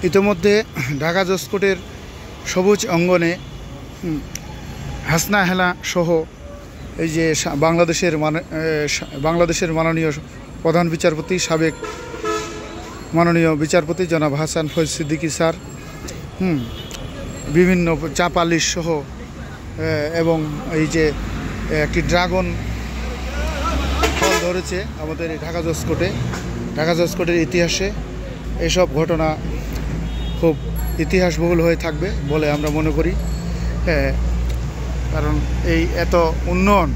ইতিমধ্যে ঢাকা জজকোর্টের সবুজ অঙ্গনে হাসনা হেলা সহ এই যে বাংলাদেশের মাননীয় প্রধান বিচারপতি, সাবেক মাননীয় বিচারপতি জনাব হাসান ফয়েজ সিদ্দিকী স্যার বিভিন্ন চা পালিশ সহ এবং এই যে একটি ড্রাগন ফল ধরেছে আমাদের এই ঢাকা জজকোর্টের ইতিহাসে। এসব ঘটনা খুব ইতিহাসবহুল হয়ে থাকবে বলে আমরা মনে করি। কারণ এই এত উন্নয়ন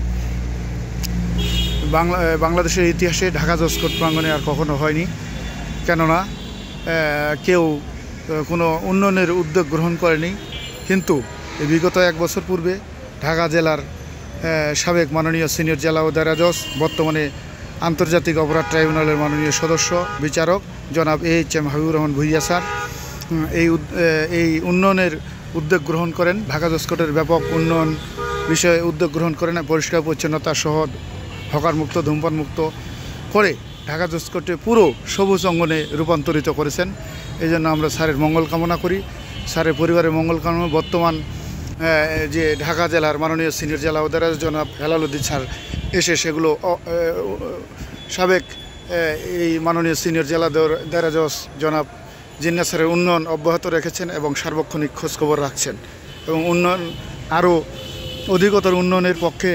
বাংলাদেশের ইতিহাসে ঢাকা জজকোর্ট প্রাঙ্গণে আর কখনো হয়নি। কেননা কেউ কোনো উন্নয়নের উদ্যোগ গ্রহণ করেনি। কিন্তু বিগত 1 বছর পূর্বে ঢাকা জেলার সাবেক মাননীয় সিনিয়র জেলা ও দায়রা জজ, বর্তমানে আন্তর্জাতিক অপরাধ ট্রাইব্যুনালের মাননীয় সদস্য বিচারক জনাব AHM হাবিবুর রহমান ভূঁইয়া স্যার এই উন্নয়নের উদ্যোগ গ্রহণ করেন। ঢাকা জজকোর্টের ব্যাপক উন্নয়ন বিষয়ে উদ্যোগ গ্রহণ করেন, পরিষ্কার পরিচ্ছন্নতা সহ হকারমুক্ত, ধূমপানমুক্ত করে ঢাকা জজকোর্টে পুরো সবুজ অঙ্গনে রূপান্তরিত করেছেন। এই জন্য আমরা স্যারের মঙ্গল কামনা করি, স্যারের পরিবারের মঙ্গল কামনা। বর্তমান যে ঢাকা জেলার মাননীয় সিনিয়র জেলা ও দায়রা জজ জনাব হেলাল উদ্দিন স্যার এসে সেগুলো সাবেক এই মাননীয় সিনিয়র জেলা দায়রা জজ জনাব জিন্না স্যারের উন্নয়ন অব্যাহত রেখেছেন এবং সার্বক্ষণিক খোঁজখবর রাখছেন এবং উন্নয়ন আরও অধিকতর উন্নয়নের পক্ষে